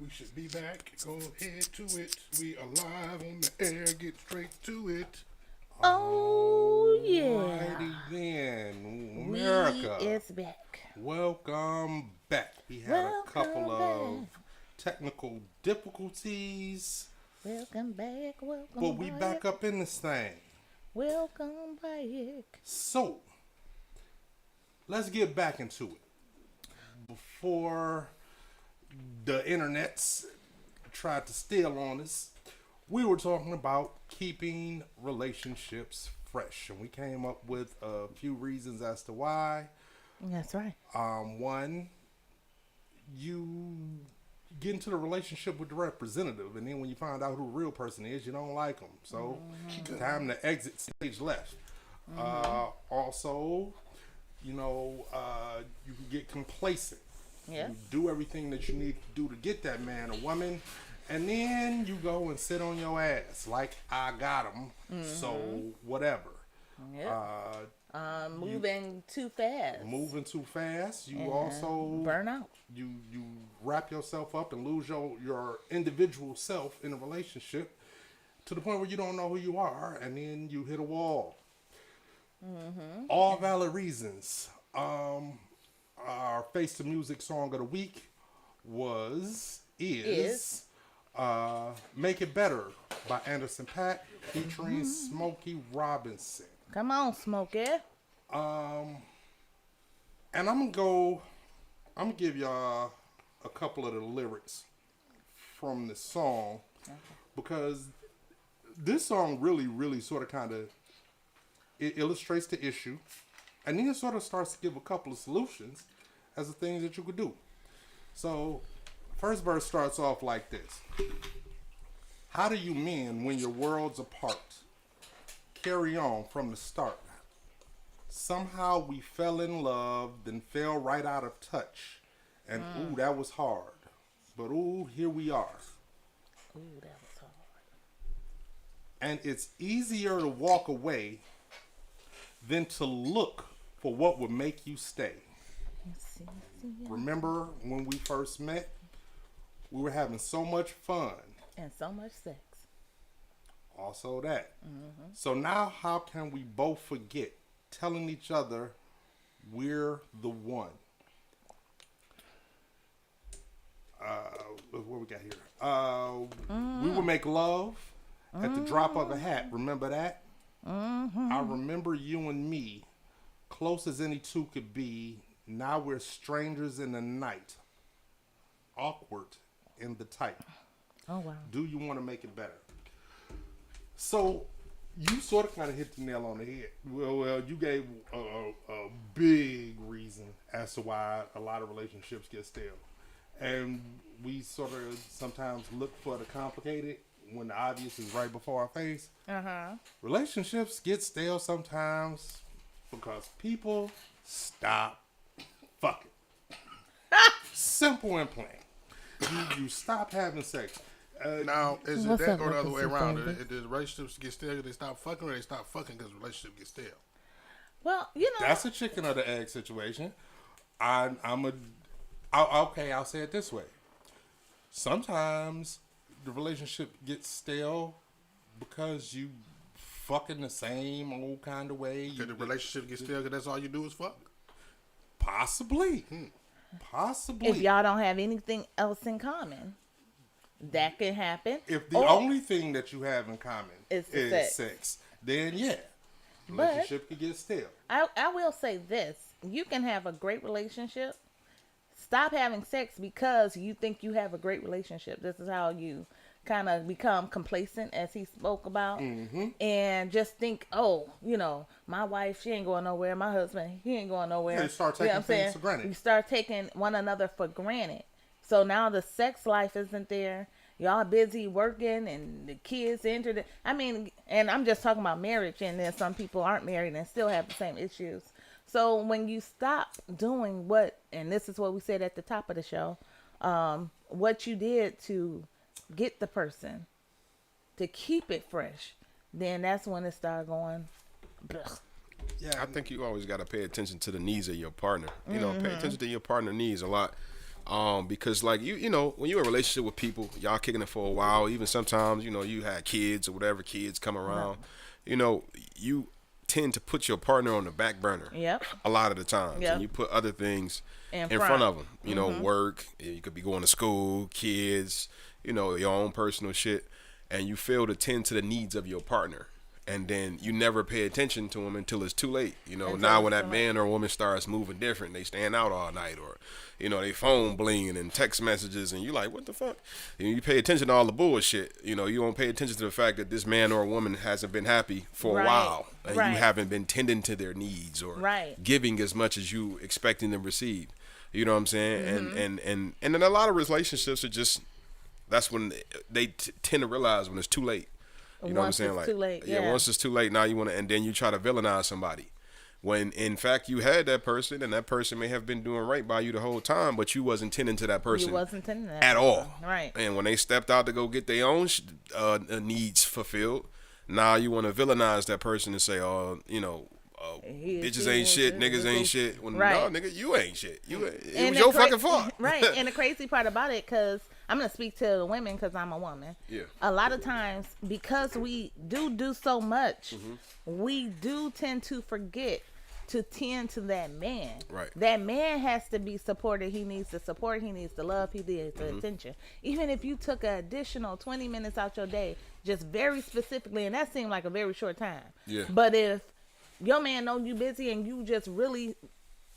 We should be back. Go ahead to it. We are live on the air. Get straight to it. Oh yeah, Alrighty then, we America. is back. Welcome back. We had a couple Welcome of technical difficulties, Welcome back. Welcome but we back back. up in this thing. Welcome back. So, let's get back into it. Before the internets tried to steal on us, we were talking about keeping relationships fresh, and we came up with a few reasons as to why. That's right. One, you get into the relationship with the representative, and then when you find out who the real person is, you don't like them. So, time to exit stage left. Also, you can get complacent. Yeah. You do everything that you need to do to get that man or woman, and then you go and sit on your ass like I got him. So whatever. Yeah. Moving too fast. Moving too fast. You And also burn out. You wrap yourself up and lose your individual self in a relationship to the point where you don't know who you are, and then you hit a wall. All valid reasons. Our Face to Music song of the week is Make It Better by Anderson .Paak featuring Smokey Robinson. Come on, Smokey. And I'm gonna give y'all a couple of the lyrics from the song because this song really sort of kind of it illustrates the issue, and then it sort of starts to give a couple of solutions as the things that you could do. So, first verse starts off like this. How do you mend when your worlds apart? Carry on from the start. Somehow we fell in love, then fell right out of touch. And ooh, that was hard. But ooh, here we are. Ooh, that was hard. And it's easier to walk away than to look for what would make you stay. Remember when we first met? We were having so much fun. And so much sex. Also that. So now how can we both forget telling each other we're the one? What we got here? We would make love at the drop of a hat. Remember that? I remember you and me, close as any two could be. Now we're strangers in the night, awkward in the tight. Oh, wow. Do you want to make it better? So you sort of kind of hit the nail on the head. Well, you gave a big reason as to why a lot of relationships get stale. And we sort of sometimes look for the complicated when the obvious is right before our face. Relationships get stale sometimes because people stop fucking. Simple and plain. You stop having sex. Now, is it What's that up, or the other way Mr. around? Davis? Do the relationships get stale because they stop fucking, or they stop fucking because the relationship gets stale? Well, you know. That's a chicken or the egg situation. I'll say it this way. Sometimes the relationship gets stale because you fucking the same old kind of way. Did the relationship get stale because that's all you do is fuck? Possibly. Possibly. If y'all don't have anything else in common, that can happen. If the Or- only thing that you have in common Is is the sex, then yeah, But- relationship could get stale. I will say this. You can have a great relationship. Stop having sex because you think you have a great relationship. This is how you kind of become complacent, as he spoke about. And just think, oh, my wife, she ain't going nowhere. My husband, he ain't going nowhere. Yeah, you start taking know what I'm things saying? for granted. You start taking one another for granted. So now the sex life isn't there. Y'all busy working and the kids entered it. I mean, and I'm just talking about marriage, and then some people aren't married and still have the same issues. So when you stop doing and this is what we said at the top of the show, what you did to get the person to keep it fresh, then that's when it started going. Blech. Yeah, I think you always got to pay attention to the needs of your partner. Pay attention to your partner needs a lot. Because like you know, when you're in a relationship with people, y'all kicking it for a while. Even sometimes, you know, you had kids or whatever, kids come around. You know, you tend to put your partner on the back burner. Yep. A lot of the times, Yep. and you put other things In in front. front of them. You know, work. You could be going to school, kids. You know, your own personal shit, and you fail to tend to the needs of your partner. And then you never pay attention to them until it's too late. You know, now when that man or woman starts moving different, they stand out all night, or, you know, they phone blinging and text messages, and you like, what the fuck? And you pay attention to all the bullshit. You know, you don't pay attention to the fact that this man or woman hasn't been happy for a while, and you haven't been tending to their needs or giving as much as you expecting them to receive. You know what I'm saying? And then a lot of relationships are just, that's when they tend to realize when it's too late. You know what I'm saying? Like, too late. Yeah. Once it's too late, now you want to, and then you try to villainize somebody. When in fact you had that person, and that person may have been doing right by you the whole time, but you wasn't tending to that person. You wasn't tending to that at all. Right. And when they stepped out to go get their own needs fulfilled, now you want to villainize that person and say, oh, you know, bitches ain't shit, niggas ain't shit. When no, nigga, you ain't shit. It was your fucking fault. Right. And the crazy part about it, because I'm going to speak to the women because I'm a woman. Yeah. A lot of times, because we do so much, we do tend to forget to tend to that man. Right. That man has to be supported. He needs the support. He needs the love. He needs the attention. Even if you took an additional 20 minutes out your day, just very specifically, and that seemed like a very short time. Yeah. But if your man know you busy and you just really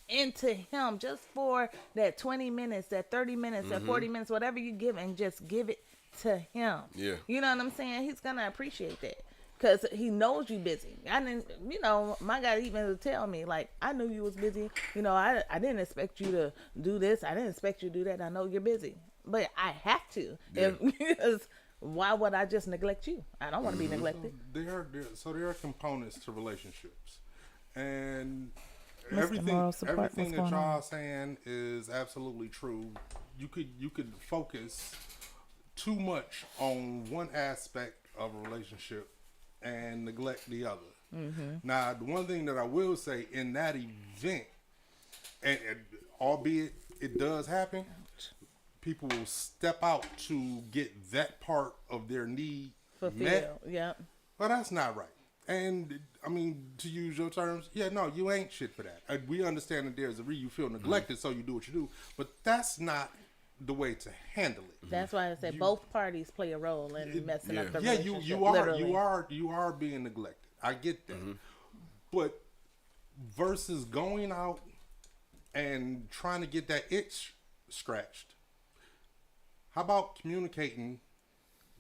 into him just for that 20 minutes, that 30 minutes, that 40 minutes, whatever you give, and just give it to him. Yeah. You know what I'm saying? He's going to appreciate that because he knows you busy. I didn't, you know, my guy even would tell me, like, I knew you was busy. You know, I didn't expect you to do this. I didn't expect you to do that. I know you're busy. But I have to. Yeah. Because why would I just neglect you? I don't want to be neglected. So there are components to relationships. And Mr. Moral Support, everything what's that going y'all on? are saying is absolutely true. You could focus too much on one aspect of a relationship and neglect the other. Now, the one thing that I will say in that event, and albeit it does happen, people will step out to get that part of their need Fulfilled. met. Yep. Well, that's not right. And I mean, to use your terms, yeah, no, you ain't shit for that. We understand that there's a reason you feel neglected, so you do what you do. But that's not the way to handle it. That's why I said both parties play a role in messing up the Yeah, relationship. you are being neglected. I get that. But versus going out and trying to get that itch scratched, how about communicating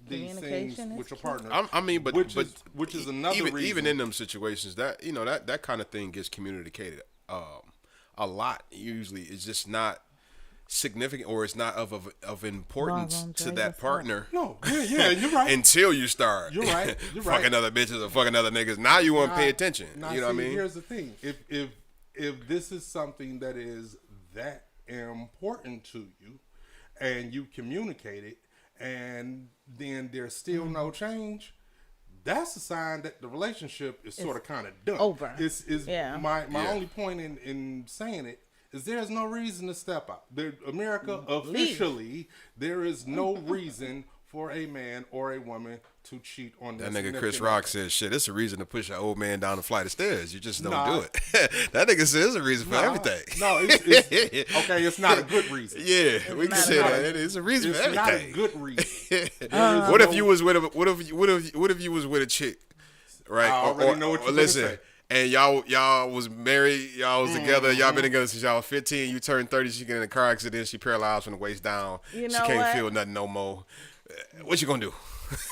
these things Communication is with your key. partner? I mean, but which is another reason. Even in them situations, that you know that kind of thing gets communicated a lot. Usually, it's just not significant, or it's not of importance to that partner. No, yeah, you're right. Until you start, You're right. fucking other bitches or fucking other niggas. Now you want to pay attention. Now, you know what I mean? Here's the thing: if this is something that is that important to you, and you communicate it, and then there's still no change, that's a sign that the relationship is sort of kind of done. Over. My only point in saying it is there's no reason to step out. America, officially, there is no reason for a man or a woman to cheat on That their nigga Chris significant Rock other. says, shit, it's a reason to push an old man down the flight of stairs. You just don't Nah. do it. That nigga says it's a reason for everything. No, it's okay. It's not a good reason. Yeah, we can not say a- that. It's a reason for It's not a everything. good reason. What if you was with a what if you was with a chick, right? I already know what you're gonna listen, say. and y'all was married, y'all was together, y'all been together since y'all was 15. You turned 30, she get in a car accident, she paralyzed from the waist down. You She know can't what? feel nothing no more. What you gonna do?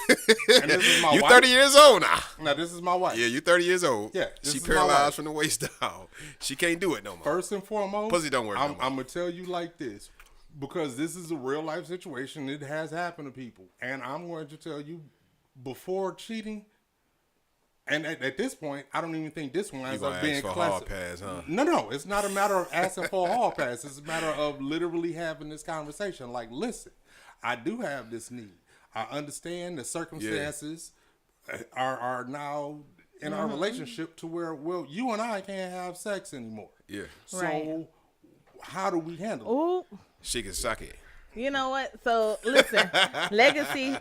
And this is my You wife. 30 years old now. Now this is my wife. Yeah, you 30 years old. Yeah, this she is my wife. paralyzed from the waist down. She can't do it no more. First and foremost, Pussy don't work no I'm more. gonna tell you like this, because this is a real life situation. It has happened to people, and I'm going to tell you, before cheating, and at this point, I don't even think this one You ends gonna up being ask for a hall pass, huh? No, it's not a matter of asking for a hall pass. It's a matter of literally having this conversation. Like, listen, I do have this need. I understand the circumstances are now in our relationship to where, well, you and I can't have sex anymore. Yeah. So Right. how do we handle it? Ooh. She can suck it. You know what? So listen, Legacy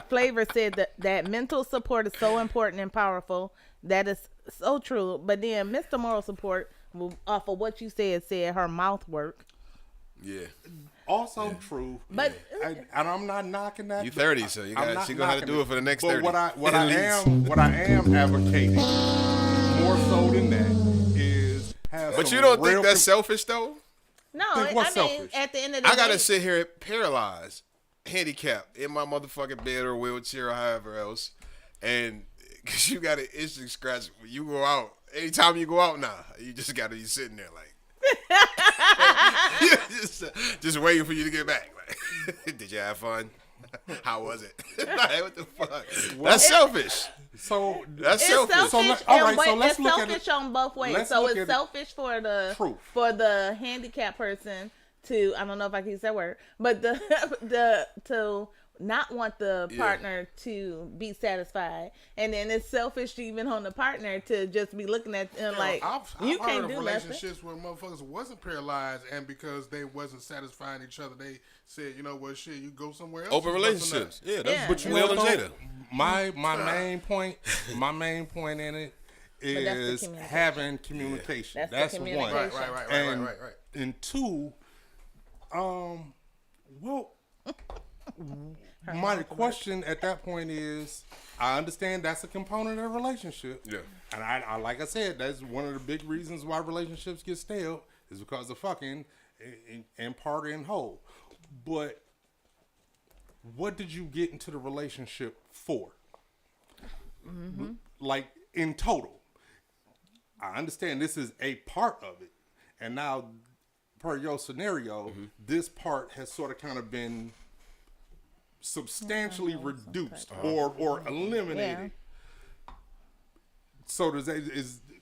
Flavor said that mental support is so important and powerful. That is so true. But then Mr. Moral Support, off of what you said her mouth work. Yeah. Also true. But and I'm not knocking that. You 30, so you got she gonna have to do it for the next 30. But what I am advocating more so than that is have. But some you don't real think that's selfish though? no, Think what's I mean, selfish? at the end of the day, I gotta sit here paralyzed, handicapped in my motherfucking bed or wheelchair or however else, and cause you got an itching scratch when you go out. Anytime you go out now, you just gotta be sitting there like. just waiting for you to get back. Like, did you have fun? How was it? Like, what the fuck? That's selfish. So That's it's selfish. selfish. So all right, so and let's it's look at selfish it. on both ways. Let's So look it's at it. selfish for Truth. the handicapped person to, I don't know if I can use that word, but the to not want the partner to be satisfied, and then it's selfish even on the partner to just be looking at them like I've you heard can't of do relationships where motherfuckers wasn't paralyzed, and because they wasn't satisfying each other, they said, you know what, shit, you go somewhere else. Open and bust a nut. relationships. Yeah, that's Yeah. but you Well, Will and though, Jada. my main point in it that's the is communication. having communication. That's the That's communication. one. Right. And two, well, my question at that point is, I understand that's a component of a relationship. Yeah. And I like I said, that's one of the big reasons why relationships get stale is because of fucking and partying whole. But what did you get into the relationship for? Mm-hmm. Like in total. I understand this is a part of it. And now, per your scenario, this part has sort of kind of been substantially reduced or eliminated. Yeah. So does that,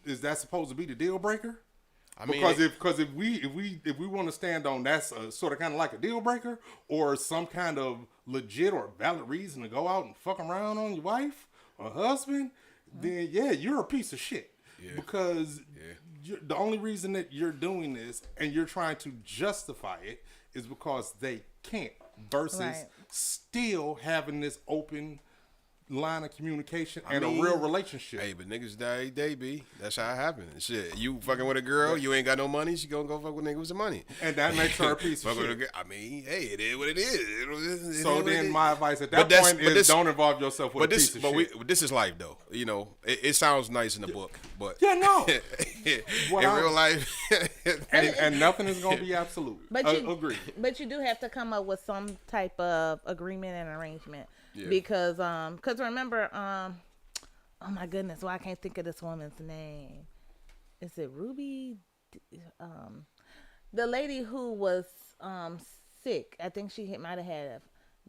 is that supposed to be the deal breaker? I mean, Because if we want to stand on that's a, sort of kind of like a deal breaker or some kind of legit or valid reason to go out and fuck around on your wife or husband, then yeah, you're a piece of shit. Yeah. Because the only reason that you're doing this and you're trying to justify it is because they can't. Versus Right. still having this open line of communication and mean, a real relationship. hey, but niggas die every day, B. That's how it happens. Shit, you fucking with a girl, you ain't got no money, she gonna go fuck with niggas with some money. And that makes her a piece of Fuck with a shit. girl. I mean, hey, it is what it is. It So is what it then is. my advice at But that that's- point but is this- don't involve yourself with a piece of shit. This is life though. You know, it sounds nice in the book, but Yeah, no. in What I- real life, and nothing is going to be absolute. But you Agree. But you do have to come up with some type of agreement and arrangement Yeah. because remember oh my goodness, why I can't think of this woman's name. Is it Ruby? The lady who was sick. I think she might have had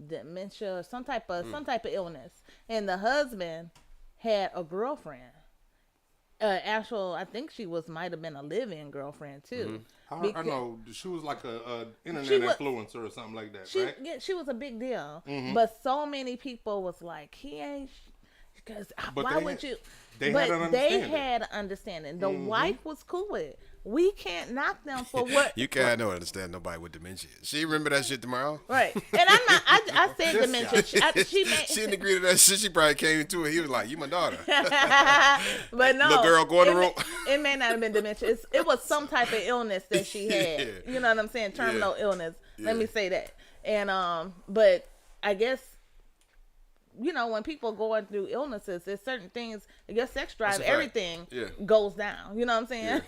dementia or some type of illness, and the husband had a girlfriend. I think she might have been a live-in girlfriend too. I know she was like a internet She was- influencer or something like that, She right? she was a big deal, but so many people was like, he ain't. Because But why they would had- you? they but had an they understanding. had an understanding. The wife was cool with it. We can't knock them for what. you can't understand nobody with dementia. She remember that shit tomorrow. Right, and I'm not. I said This dementia. She made. She didn't agree to that shit. She probably came into it. He was like, "You my daughter." But no, Little girl, go in the room. It may not have been dementia. It was some type of illness that she had. Yeah. You know what I'm saying? Terminal illness. Let Yeah. me say that. And but I guess, you know, when people going through illnesses, there's certain things. I guess sex drive, That's a fact. everything Yeah. goes down. You know what I'm saying?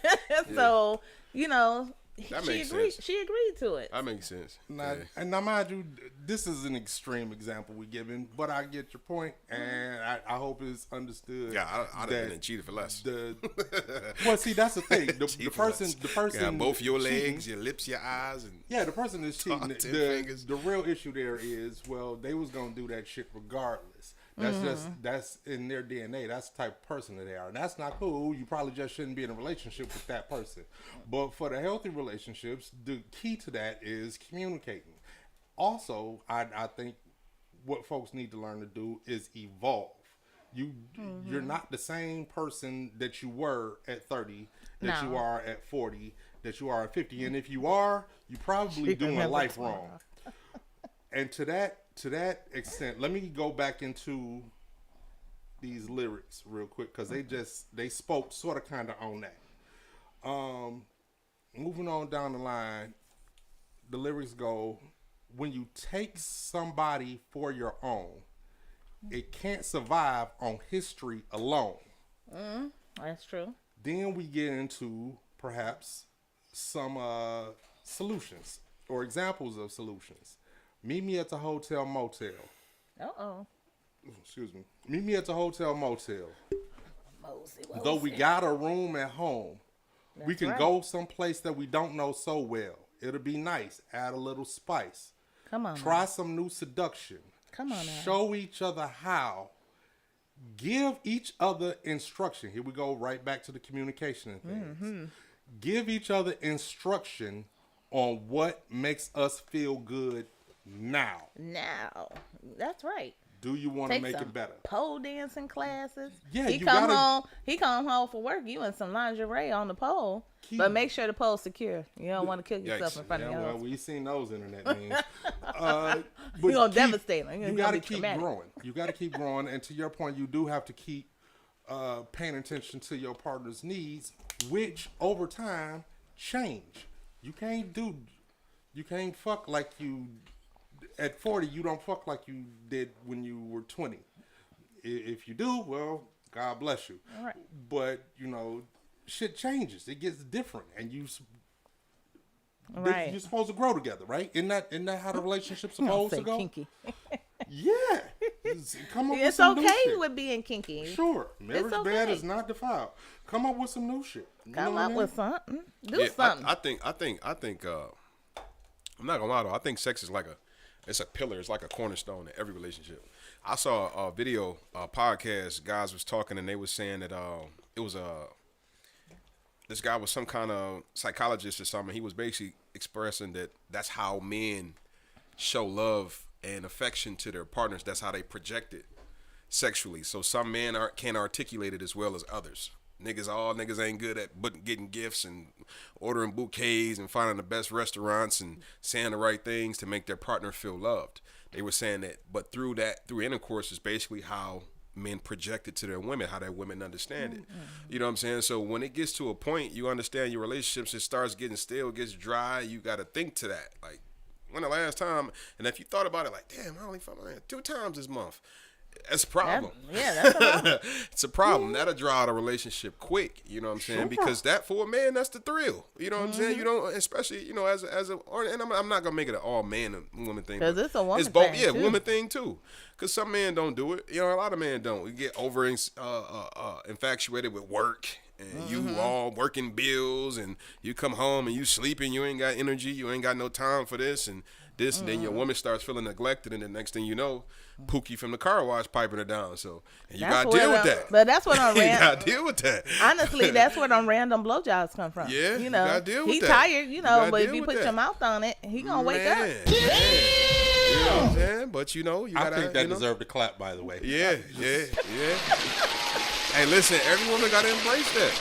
So you know, That she makes agreed. sense. She agreed to it. That makes sense. Now, Yeah. and now, mind you, this is an extreme example we're giving, but I get your point, and I hope it's understood. Yeah, I'd have that been cheated for less. Well, see, that's the thing. The Cheated for person, less. the person, You got both your cheating- legs, your lips, your eyes, and Yeah, the person is cheating. 10 The, fingers. the real issue there is, well, they was gonna do that shit regardless. That's that's in their DNA. That's the type of person that they are, and that's not cool. You probably just shouldn't be in a relationship with that person. But for the healthy relationships, the key to that is communicating. Also, I think what folks need to learn to do is evolve. You're not the same person that you were at 30 that you No. are at 40 that you are at 50. And if you are, you probably doing life wrong. And to that extent, let me go back into these lyrics real quick, because they spoke sort of kind of on that. Moving on down the line, the lyrics go, when you take somebody for your own, it can't survive on history alone. That's true. Then we get into perhaps some solutions or examples of solutions. Meet me at the hotel motel. Excuse me. Meet me at the hotel motel. Though we got a room at home, we can go someplace that we don't know so well. It'll be nice. Add a little spice. Come on. Try some new seduction. Come on now. Show each other how. Give each other instruction. Here we go right back to the communication and things. Give each other instruction on what makes us feel good now. That's right. Do you want to make it better? Pole dancing classes. Yeah, He come home for work. You in some lingerie on the pole, but make sure the pole's secure. You don't want to kill yourself in front of your well, house. we've seen those internet memes. You're gonna devastate them. You got to keep growing. You got to keep growing, and to your point, you do have to keep paying attention to your partner's needs, which over time change. You can't fuck like you. At 40, you don't fuck like you did when you were 20. If you do, well, God bless you. All right. But, shit changes. It gets different. And you're supposed to grow together, right? Isn't that how the relationship's supposed to go? Kinky. Yeah. Come up with It's some new okay shit. with being kinky. Sure. Marriage okay. bed is not defiled. Come up with some new shit. Come up with something. Do something. I think I'm not gonna lie though. I think sex is it's a pillar. It's like a cornerstone in every relationship. I saw a video, podcast. Guys was talking and they was saying that it was this guy was some kind of psychologist or something. He was basically expressing that that's how men show love and affection to their partners. That's how they project it sexually. So some men can't articulate it as well as others. Niggas ain't good at getting gifts and ordering bouquets and finding the best restaurants and saying the right things to make their partner feel loved. They were saying that, but through intercourse is basically how men project it to their women, how their women understand it. You know what I'm saying? So when it gets to a point, you understand your relationships, it starts getting stale, it gets dry, you got to think to that. Like, when the last time, and if you thought about it, like, damn, I only fucked my man 2 times this month. That's a problem. That's a problem. It's a problem. That'll draw out a relationship quick. You know what I'm saying? Sure. Because that for a man, that's the thrill. You know what I'm saying? You don't, especially as a, and I'm not gonna make it an all man and woman thing. Because it's a woman It's both, thing, too. woman thing too. Because some men don't do it. A lot of men don't. You get over infatuated with work. And you all working bills, and you come home and you sleeping. You ain't got energy. You ain't got no time for this and this. And then your woman starts feeling neglected, and the next thing you know, Pookie from the car wash piping her down. So and you gotta deal with that. But that's what on you gotta deal with that. Honestly, that's where them random blowjobs come from. Yeah, you gotta deal with he that. tired, but if deal you with put your mouth on it, he gonna wake up. Man. You know what I'm saying? But you gotta. I think that deserved a clap, by the way. Yeah. Hey, listen, every woman gotta embrace that.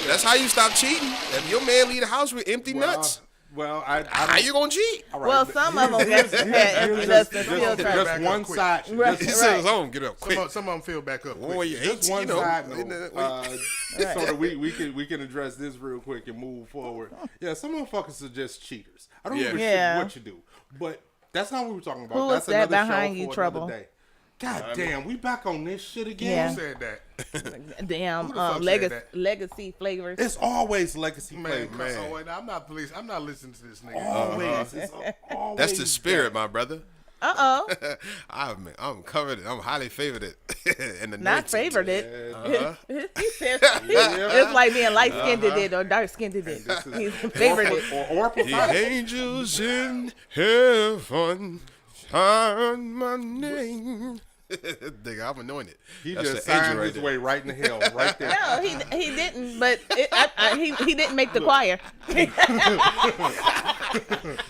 That's how you stop cheating. If your man leave the house with empty nuts, well, I how you gonna cheat? all right, Well, some of them had still try. just one side. Right. He says, "Oh, get up quick." Some of them feel back up quick. Boy, you Just 18, one side in note, the- so that we can address this real quick and move forward. Yeah, some motherfuckers are just cheaters. I don't give a shit what you do, but that's not what we're talking about. Who That's is that another behind show you, for Trouble? another day. God damn, we back on this shit again. Yeah. Who said that? Damn, Who the fuck said that? legacy flavors. It's always legacy Man, flavor. oh, wait, I'm not listening to this nigga. Always. It's always That's the spirit, my brother. I'm covered. I'm highly favored in the Not 90s. favored it. He said it's like being light skinned it or dark skinned it. He's favored it. Or The angels in heaven sign my name. Nigga, I'm anointed. He That's just the agent signed right his there. way right in the hell, right there. No, he didn't. But he didn't make the choir.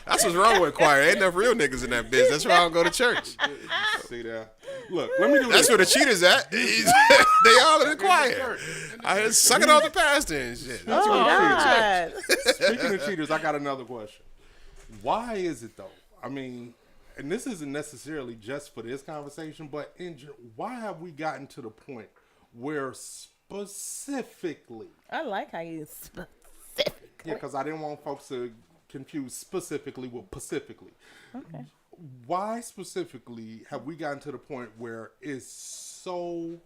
That's what's wrong with choir. Ain't enough real niggas in that bitch. That's why I don't go to church. See that? Look, let me do That's this. where the cheaters at. They all in the choir. I heard sucking off the pastor and shit. That's Oh what I'm God. Speaking of cheaters, I got another question. Why is it though? I mean, and this isn't necessarily just for this conversation, but why have we gotten to the point where specifically? I like how you specific. Yeah, because I didn't want folks to confuse specifically with pacifically. Okay. Why specifically have we gotten to the point where it's so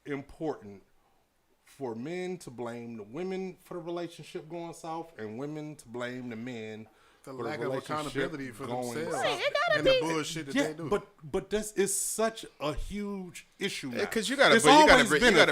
important for men to blame the women for the relationship going south and women to blame the men The for lack the of relationship accountability for going themselves south? Right, it gotta and the be. bullshit that Yeah, they do. but this is such a huge issue now. Because you gotta It's bring always been a put thing, but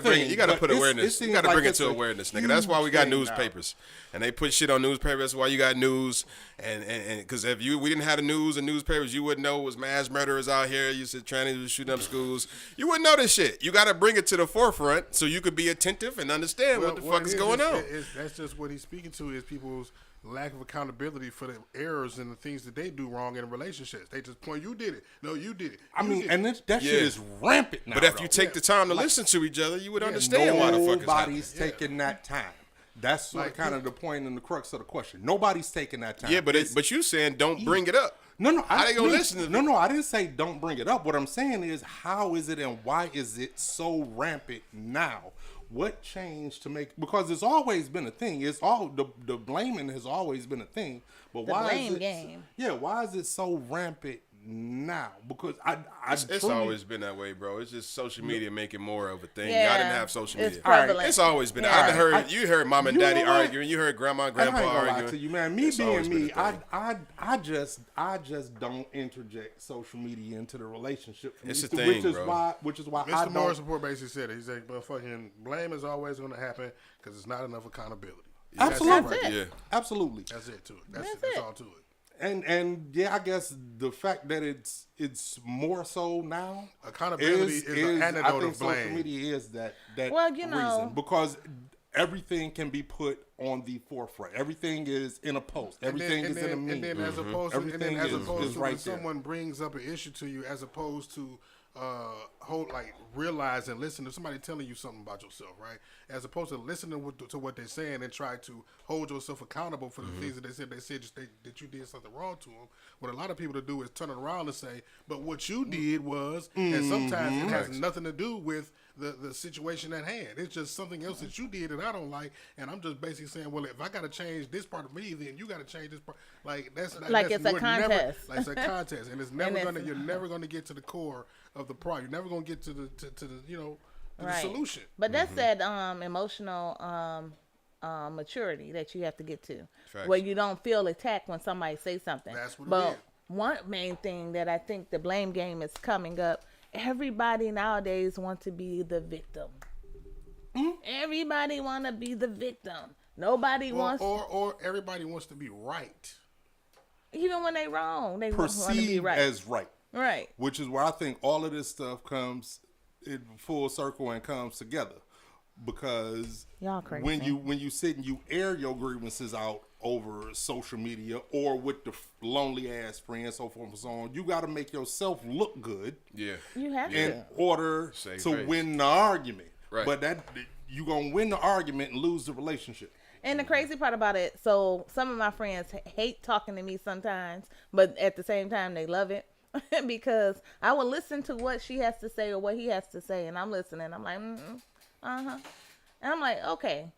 awareness. it You gotta seems bring like it to it's a awareness, nigga. That's why we got huge thing now. newspapers, and they put shit on newspapers. That's why you got news, and because if we didn't have the news and newspapers, you wouldn't know it was mass murderers out here. You said trannies was shooting up schools. You wouldn't know this shit. You gotta bring it to the forefront so you could be attentive and understand what the fuck is going on. That's just what he's speaking to is people's lack of accountability for the errors and the things that they do wrong in relationships. They just point, you did it. No, you did it. I You mean, did and it. that shit Yeah. is rampant now. But if though. you take the time to listen to each other, you would understand why the fuck it's happening. Nobody's taking that time. That's sort of Like, kind of the point and the crux of the question. Nobody's taking that time. Yeah, but you saying don't bring it up. No, How they gonna listen to No, I didn't say don't bring it up. What I'm saying is, how is it and why is it so rampant now? What changed to make? Because it's always been a thing. It's all the blaming has always been a thing. But The why blame is it? game. Yeah, why is it so rampant now? Because It's truly- always been that way, bro. It's just social media making more of a thing. Yeah, Y'all didn't have social it's media. prevalent. It's always been. Yeah. You heard mom and You daddy know what? arguing. You heard grandma and I ain't grandpa gonna lie arguing. to you, man. Me It's always being been a me, thing. I just don't interject social media into the relationship. For It's me, a thing, which is bro. why I Mr. Morris don't. report basically said it. He said, "But fucking blame is always going to happen because it's not enough accountability." Absolutely, That's it. Yeah. absolutely. That's it to it. That's it. all to it. And yeah, I guess the fact that it's more so now Accountability is the I antidote think of social blame. media is that Well, you know- reason because everything can be put on the forefront. Everything is in a post. Everything is in a meme. And then as opposed to, Everything as is opposed to right when there. someone brings up an issue to you, as opposed to realize and listen to somebody telling you something about yourself, right? As opposed to listening to what they're saying and try to hold yourself accountable for the things that they said. They said that you did something wrong to them. What a lot of people to do is turn it around and say, "But what you did was," and sometimes it has nothing to do with the situation at hand. It's just something else that you did that I don't like, and I'm just basically saying, well, if I got to change this part of me, then you got to change this part. Like that's Like it's a we're contest. Like it's a contest, and it's never And gonna. it's- You're never gonna get to the core of the problem. You're never gonna get to the to the solution. But that's that emotional maturity that you have to get to, Facts. where you don't feel attacked when somebody say something. That's what it but is. one main thing that I think the blame game is coming up. Everybody nowadays want to be the victim. Everybody want to be the victim. Nobody wants, Or everybody wants to be right. even when they wrong, they want to be Perceived right. as right. Right. Which is where I think all of this stuff comes in full circle and comes together. Because Y'all crazy. when you sit and you air your grievances out over social media or with the lonely ass friends, so forth and so on, you got to make yourself look good Yeah. You have in to. order Save to face. win the argument. Right. But that you gonna win the argument and lose the relationship. And the crazy part about it, so some of my friends hate talking to me sometimes, but at the same time they love it because I will listen to what she has to say or what he has to say, and I'm listening. I'm like, and I'm like, okay,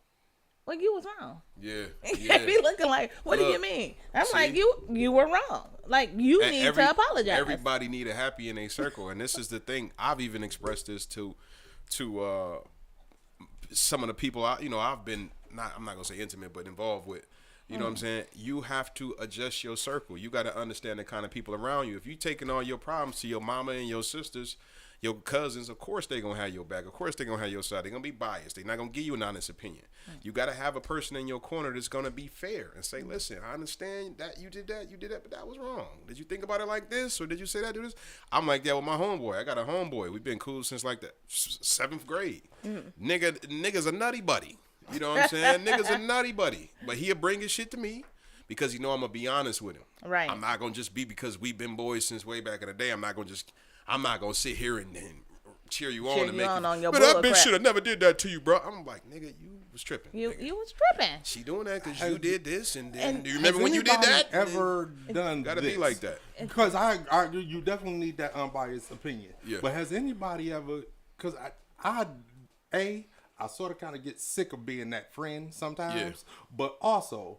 well, you was wrong. Yeah. Yeah. Be looking like, what do you Look, mean? I'm see? like, you were wrong. Like you And need to apologize. Everybody need a happy in a circle, and this is the thing. I've even expressed this to some of the people I've been I'm not gonna say intimate, but involved with. You know what I'm saying? You have to adjust your circle. You got to understand the kind of people around you. If you taking all your problems to your mama and your sisters, your cousins, of course they gonna have your back. Of course they gonna have your side. They're gonna be biased. They're not gonna give you an honest opinion. You gotta have a person in your corner that's gonna be fair and say, listen, I understand that you did that, but that was wrong. Did you think about it like this, or did you say that, do this? I'm like that with my homeboy. I got a homeboy. We've been cool since like the 7th grade. Nigga's a nutty buddy. You know what I'm saying? Nigga's a nutty buddy. But he'll bring his shit to me because he know I'm gonna be honest with him. Right. I'm not gonna just be because we've been boys since way back in the day. I'm not gonna sit here and cheer you on and make on you. your But that bitch crap. should have never did that to you, bro. I'm like, nigga, you was tripping. You nigga. was tripping. She doing that because you did this, and then And do you remember Has when you did anybody that? Ever done Gotta this? be like that. Because you definitely need that unbiased opinion. Yeah. But has anybody ever? Because I sort of kind of get sick of being that friend sometimes. Yeah. But also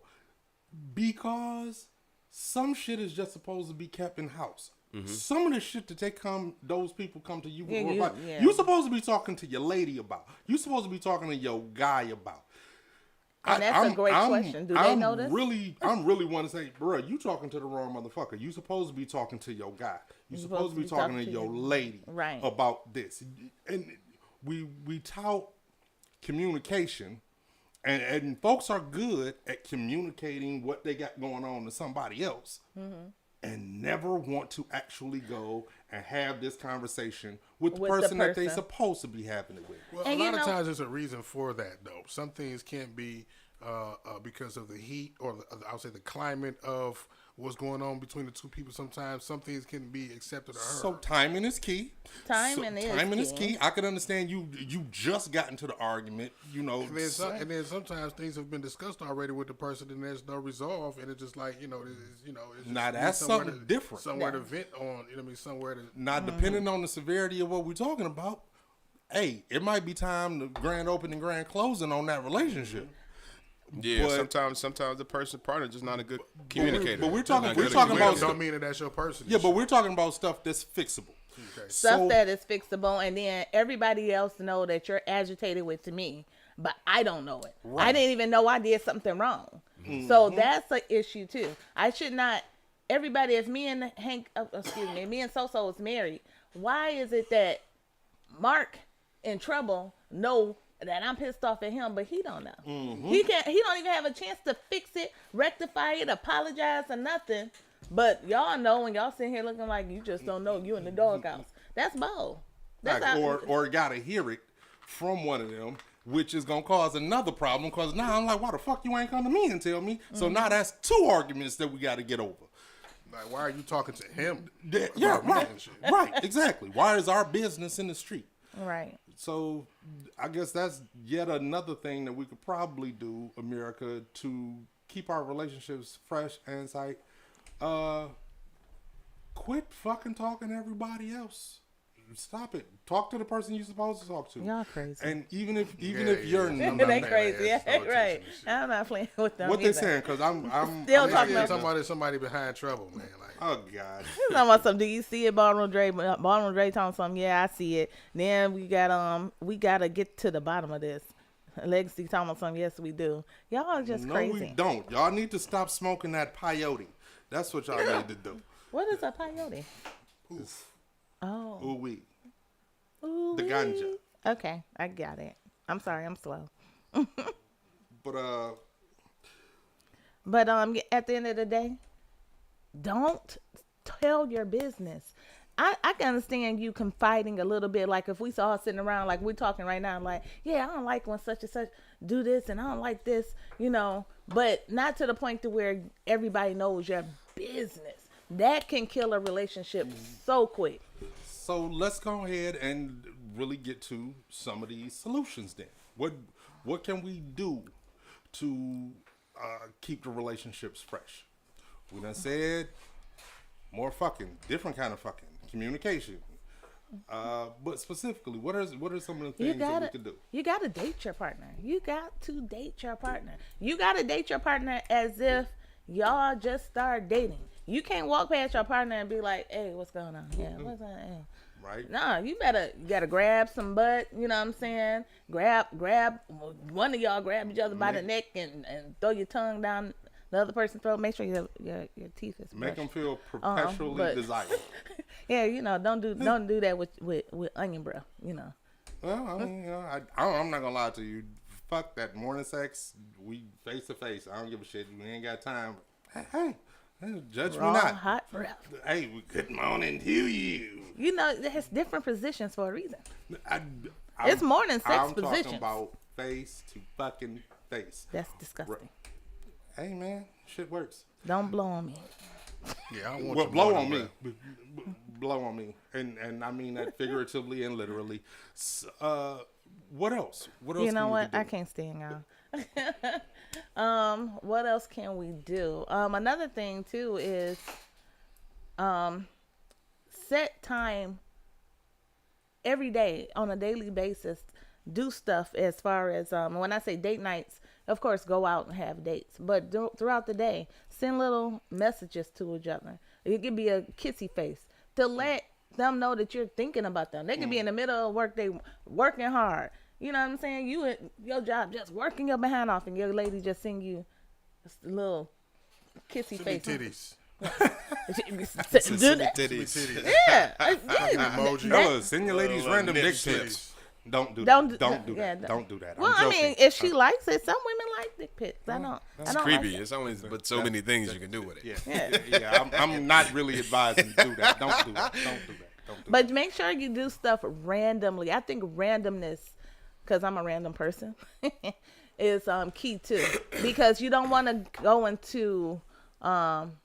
because some shit is just supposed to be kept in house. Mm-hmm. Some of the shit that those people come to you Yeah, about, you're supposed to be talking to your lady about. You're supposed to be talking to your guy about. And that's a great question. Do they know this? I'm really want to say, bro, you talking to the wrong motherfucker. You supposed to be talking to your guy. You supposed to be talking to your lady Right. about this. And we tout communication, and folks are good at communicating what they got going on to somebody else, and never want to actually go and have this conversation with the person that they supposed to be having it with. Well, And a lot of times there's a reason for that, though. Some things can't be because of the heat or I'll say the climate of what's going on between the two people. Sometimes some things can be accepted or heard. So timing is key. Timing is key. I can understand you just got into the argument, you know. And then sometimes things have been discussed already with the person, and there's no resolve, and it's just like it's just Now, that's something different. Somewhere to vent on, you know what I mean? Somewhere to. Now, depending on the severity of what we're talking about, hey, it might be time to grand opening, grand closing on that relationship. Yeah, But- sometimes the partner just not a good communicator. but we're talking- Not we're good at talking about- Don't mean that that's your person. Yeah, but we're talking about stuff that's fixable. Okay. Stuff So- that is fixable, and then everybody else know that you're agitated with me, but I don't know it. I didn't even know I did something wrong. So that's an issue too. I should not. Everybody, if me and me and So-So is married, why is it that Mark in trouble know that I'm pissed off at him, but he don't know? He don't even have a chance to fix it, rectify it, apologize or nothing. But y'all know, when y'all sitting here looking like you just don't know, you in the doghouse. That's bold. That's Or gotta hear it from one of them, which is gonna cause another problem. Because now I'm like, why the fuck you ain't come to me and tell me? So now that's 2 arguments that we got to get over. Like, why are you talking to him? Yeah, about me right, and shit? right, exactly. Why is our business in the street? right. So I guess that's yet another thing that we could probably do, America, to keep our relationships fresh and tight. Quit fucking talking to everybody else. Stop it. Talk to the person you're supposed to talk to. Y'all crazy. And even if Yeah, you're yeah. not, They crazy. Yeah, no attention right. to shit. I'm not playing with them. what they either. saying? Because I'm Still I'm talking Yeah, about- talking about somebody behind trouble, man. Like, oh God. Talking about something. Do you see it, Ballroom Dre? Ballroom Dre talking something. Yeah, I see it. Then we gotta get to the bottom of this. Legacy talking about something. Yes, we do. Y'all are just No, crazy. we don't. Y'all need to stop smoking that peyote. That's what y'all need to do. What is a peyote? Oh, Ooh wee. ooh, The ganja. Okay, I got it. I'm sorry, I'm slow. But But at the end of the day, don't tell your business. I can understand you confiding a little bit. Like if we all sitting around, like we're talking right now, like, yeah, I don't like when such and such do this, and I don't like this, but not to the point to where everybody knows your business. That can kill a relationship so quick. so let's go ahead and really get to some of these solutions then. What can we do to keep the relationships fresh? We done said more fucking, different kind of fucking, communication. But specifically, what are some of the things that we could do? You gotta date your partner. You got to date your partner. You gotta date your partner as if y'all just start dating. You can't walk past your partner and be like, "Hey, what's going on? Yeah, what's on?" Hey. Right? No, you gotta grab some butt. You know what I'm saying? Grab one of y'all, grab each other by the neck and throw your tongue down the other person's throat. Make sure your teeth is Make them brushed. feel perpetually but- desired. Yeah, you know, don't do that with onion breath. You know. Well, I mean, I'm not gonna lie to you. Fuck that morning sex. We face to face. I don't give a shit. We ain't got time. Hey, judge Raw, me not. hot breath. Hey, good morning to you. You know, there's different positions for a reason. I'm- It's morning sex I'm positions. talking about face to fucking face. That's disgusting. Hey man, shit works. Don't blow on me. Yeah, I don't want Well, your blow morning on me. breath. Blow on me, and I mean that figuratively and literally. What else? What else? You know can we what? do? I can't stand y'all. What else can we do? Another thing too is set time every day on a daily basis. Do stuff as far as when I say date nights, of course, go out and have dates. But throughout the day, send little messages to each other. It could be a kissy face to let them know that you're thinking about them. They could be in the middle of work day working hard. You know what I'm saying? You at your job just working your behind off, and your lady just send you a little kissy Send me face. titties. Do that. Titties. Yeah. Emoji. Fellas, send your ladies Little random nip dick slips. pics. Don't do Don't that. do- Don't do yeah, that. Don't do that. Well, I'm I mean, joking. if she likes it, some women like dick pics. I don't. It's I don't creepy. Like It's only but so many things you can do with it. Yeah. I'm not really advising to do that. Don't do that. Don't do that. Don't do But make sure you do stuff randomly. I think randomness, because I'm a random person, is key too. Because you don't want to go into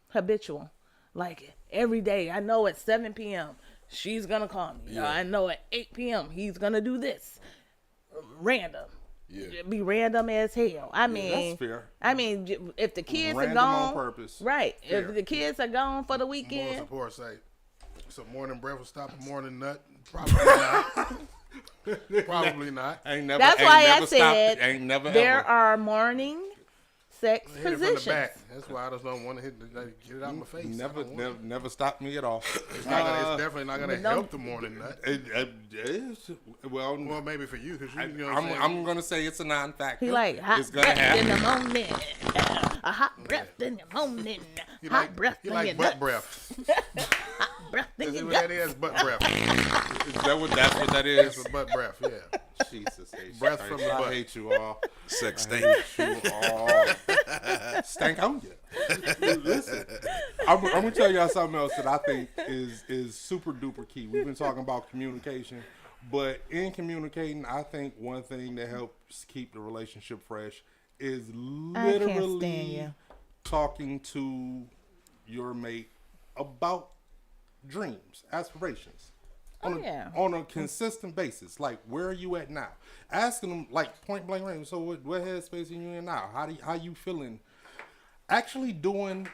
habitual. Like every day, I know at 7 p.m. she's going to call me. Yeah. I know at 8 p.m. he's going to do this. Random. Yeah. Be random as hell. I mean, that's fair. I mean, if the kids Random are on gone, purpose. right? Fair. If the kids are gone for the Moral weekend, support say, so morning breakfast stop a morning nut? Probably not. Probably not. Ain't never. that's ain't why I never said stopped, ain't never there ever. are morning sex Hit it from the positions. back. That's why I just don't want to get it out my face. I don't want it. Never stopped me at all. It's definitely not gonna but don't- help the morning nut. Well, Well, maybe for you, because you know what I'm, I'm saying? I'm gonna say it's a non-factor. He like hot It's gonna breath in happen. the morning, a hot breath in the morning, You hot like, breath you in like your butt nuts, breath. hot breath in That's your what nuts. that is, butt breath. Is that what that's what that That's is? what butt breath, yeah. Jesus H. Breath Christ, from the I butt. hate you all. Sex I stain. hate you all. Stank on you. Listen, I'm gonna tell y'all something else that I think is super duper key. We've been talking about communication, but in communicating, I think one thing that helps keep the relationship fresh is I can't stand literally you. talking to your mate about dreams, aspirations. Oh, yeah. On a consistent basis. Like, where are you at now? Asking them, like, point blank range. So, what headspace are you in now? How you feeling? Actually doing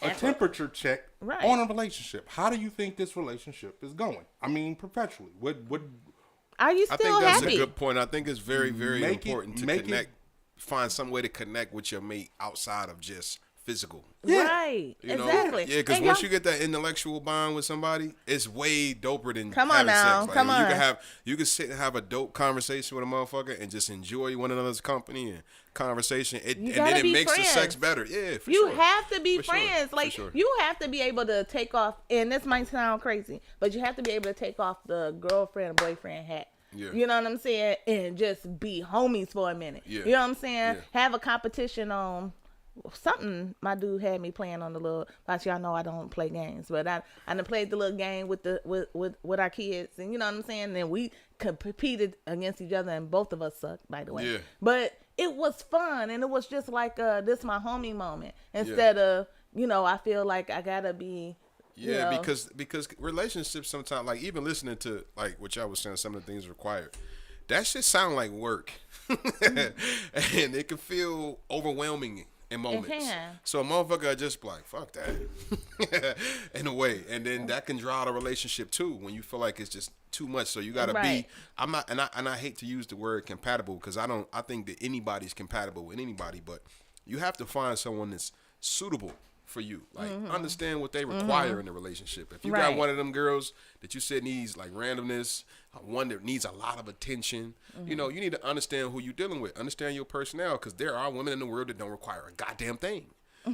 a temperature check Right. on a relationship. How do you think this relationship is going? I mean, perpetually. What Are you I still think that's happy? a good point. I think it's very, very Make it- important to make it- connect. Find some way to connect with your mate outside of just physical. Yeah. Right. You know? Exactly. Yeah, because And once y'all- you get that intellectual bond with somebody, it's way doper than Come on having now, sex. Like, come You on. you can sit and have a dope conversation with a motherfucker and just enjoy one another's company and conversation. And then gotta it be makes the sex friends. better. Yeah, for You sure. have to be For sure, friends. for Like sure. you have to be able to take off. And this might sound crazy, but you have to be able to take off the girlfriend boyfriend hat. Yeah. You know what I'm saying? And just be homies for a minute. Yeah. You know what I'm saying? Yeah. Have a competition on something. My dude had me playing on the little. But y'all know I don't play games, but I done played the little game with the with our kids, and you know what I'm saying. And we competed against each other, and both of us sucked, by the way. Yeah. But it was fun, and it was just like this my homie moment instead of I feel like I gotta be. Yeah, you know, because relationships sometimes, like even listening to like what y'all was saying, some of the things required, that shit sound like work, and it can feel overwhelming in moments. can. So a motherfucker just be like, fuck that, in a way, and then that can draw out a relationship too when you feel like it's just too much. So you gotta Right. be. I'm not, and I hate to use the word compatible because I think that anybody's compatible with anybody, but you have to find someone that's suitable for you. Like, understand what they require in a relationship. If you Right. got one of them girls that you said needs like randomness, one that needs a lot of attention, you know, you need to understand who you're dealing with. Understand your personnel, because there are women in the world that don't require a goddamn thing.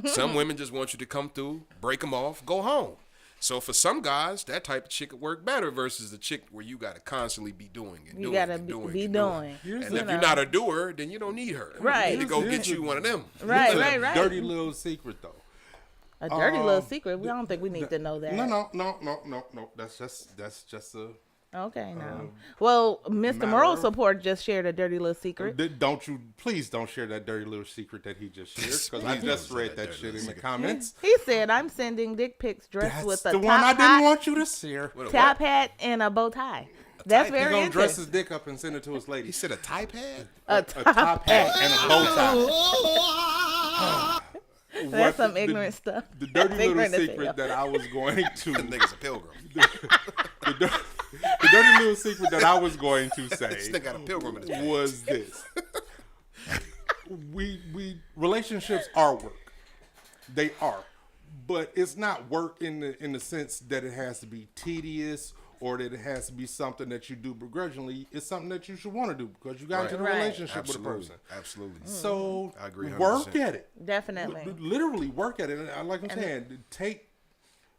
Some women just want you to come through, break them off, go home. So for some guys, that type of chick would work better versus the chick where you got to constantly be doing and You doing gotta and doing be and doing. And You if know. you're not a doer, then you don't need her. Right. You need to go Here's get you one of them. Right, Here's a right, right. Dirty little secret though. A dirty little secret. I don't think we need to know that. No. That's just a. Okay, no. Well, Mr. matter Moral of- Support just shared a dirty little secret. Please don't share that dirty little secret that he just shared, because I just read that shit in the comments. He said, "I'm sending dick pics dressed That's with a the top one I didn't hat, want you to share. What a top what? hat and a bow tie." That's He's very gonna dress interesting. his dick up and send it to his He lady. said a tie pad? A A top hat and a bow tie. That's some ignorant stuff. The dirty That's little ignorant as secret hell. that I was going That to. nigga's a pilgrim. The dirty little secret that I was going to This say nigga got a pilgrim in his back. was this: we relationships are work. They are, but it's not work in the sense that it has to be tedious or that it has to be something that you do begrudgingly. It's something that you should want to do because you got into the Right. relationship Absolutely. with a person. Absolutely. So I agree 100%. work at it. Definitely. Literally work at it. And like I'm saying,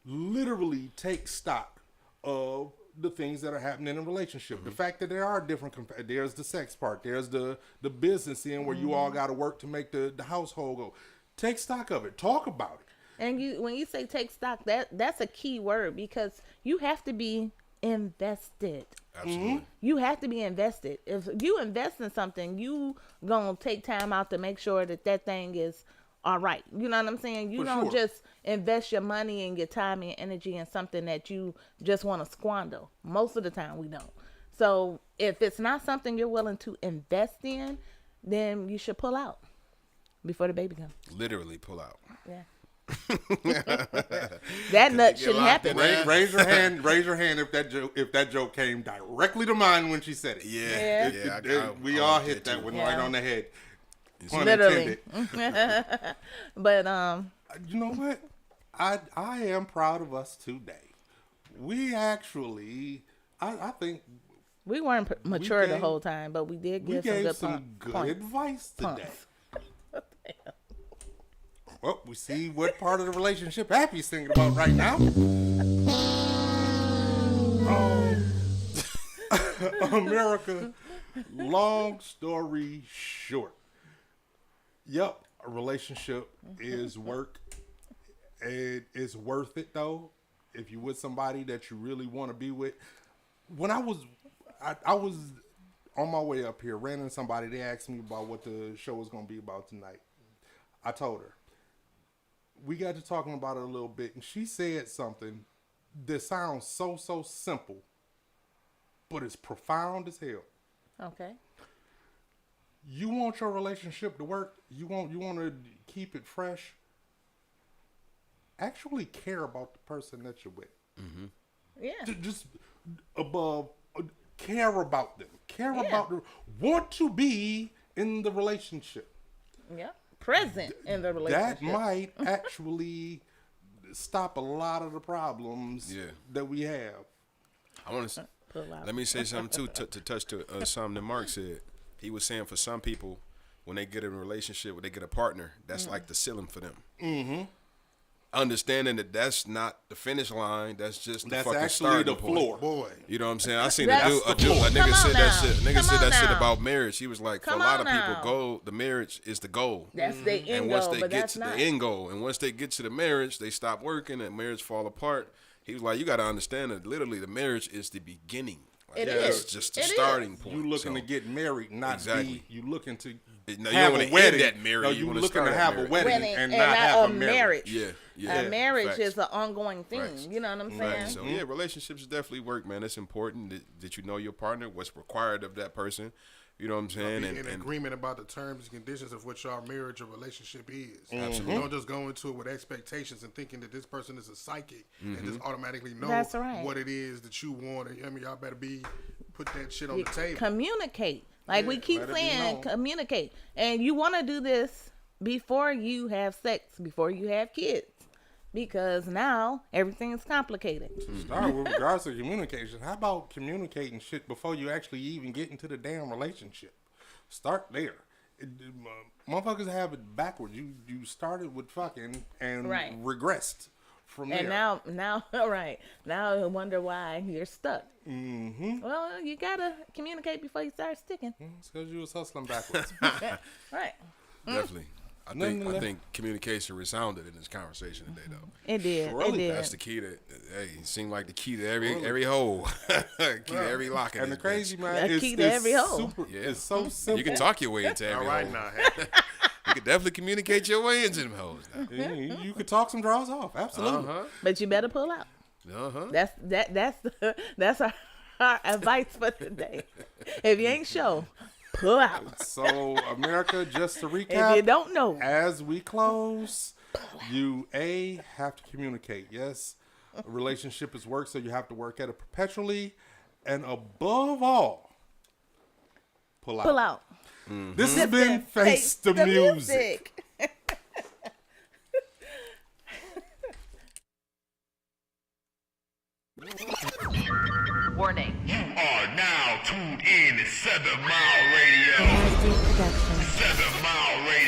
literally take stock of the things that are happening in a relationship. The fact that there are different, there's the sex part, there's the business end where you all got to work to make the household go. Take stock of it. Talk about it. And when you say take stock, that's a key word because you have to be invested. Absolutely. You have to be invested. If you invest in something, you gonna take time out to make sure that thing is all right. You know what I'm saying? You For don't sure. just invest your money and your time and energy in something that you just want to squander. Most of the time we don't. So if it's not something you're willing to invest in, then you should pull out before the baby comes. Literally pull out. Yeah. That nut get shouldn't locked happen. in there. Raise your hand. Raise your hand if that joke came directly to mind when she said it. Yeah. Yeah. We I all like hit that too. one Yeah. right on the head. Pun Literally. intended. But You know what? I am proud of us today. We actually, I think we weren't mature the gave- whole time, but we did we give some gave good some good points. advice today. Punks. Well, we see what part of the relationship Happy's thinking about right now. America, long story short. Yep, a relationship is work. It is worth it though. If you're with somebody that you really want to be with. When I was on my way up here, ran into somebody, they asked me about what the show was going to be about tonight. I told her. We got to talking about it a little bit, and she said something that sounds so simple, but it's profound as hell. Okay. You want your relationship to work. You want to keep it fresh. Actually care about the person that you're with. Yeah. Just above, care about them. Care Yeah. about them. Want to be in the relationship. Yeah. Present in the relationship. That might actually stop a lot of the problems that we have. I want to. Pull out. Let me say something too to touch to something that Mark said. He was saying for some people, when they get in a relationship, when they get a partner, that's like the ceiling for them. Mm-hmm. Understanding that that's not the finish line, that's just the That's fucking actually starting the point. floor. Boy. You know what I'm saying? I seen That's a the floor. nigga Come said on that now. shit. Nigga Come said on that shit now. about marriage. He was like, Come for a lot on of people, now. the marriage is the goal. That's the end And once goal, they but get that's to not. the end goal, and once they get to the marriage, they stop working and marriage fall apart. He was like, you got to understand that literally the marriage is the beginning. Like, It that's is. just the It is. starting point. You looking So, to get married, not Exactly. be. You looking to No, you have don't wanna a end wedding. that marriage. No, You you wanna looking to start have that a wedding Wedding and not have a marriage. Yeah. A marriage Facts. is an ongoing thing. Facts. You know what I'm saying? Right. So yeah, relationships definitely work, man. It's important that you know your partner, what's required of that person. You know what I'm saying? In agreement about the terms and conditions of what your marriage or relationship is. Absolutely. You don't just go into it with expectations and thinking that this person is a psychic and just automatically know That's right. what it is that you want. I mean, y'all better put that shit on the table. Communicate. Like we keep let it be saying, known. communicate. And you want to do this before you have sex, before you have kids. because now everything is complicated. Start with regards to communication. How about communicating shit before you actually even get into the damn relationship? Start there. Motherfuckers have it backwards. You started with fucking and regressed from there. And now, right now, I wonder why you're stuck. Mm-hmm. Well, you gotta communicate before you start sticking. It's because you was hustling backwards. Right. Definitely. I think communication resounded in this conversation today, though. It did. It did. That's the key to. Hey, it seemed like the key to every hole, key to every lock. In and the crazy bitch. man, key to every hole. It's so simple. You can talk your way into every hole. All right now. You can definitely communicate your way into them holes. Now. You could talk some draws off, absolutely. But you better pull out. That's our advice for today. If you ain't sure, pull out. So, America, just to recap, If you don't know, as we close, you have to communicate. Yes, a relationship is work, so you have to work at it perpetually, and above all, pull out. pull out. Mm-hmm. This has been Face the Music. Warning. You are now tuned in to 7 Mile Radio. Production.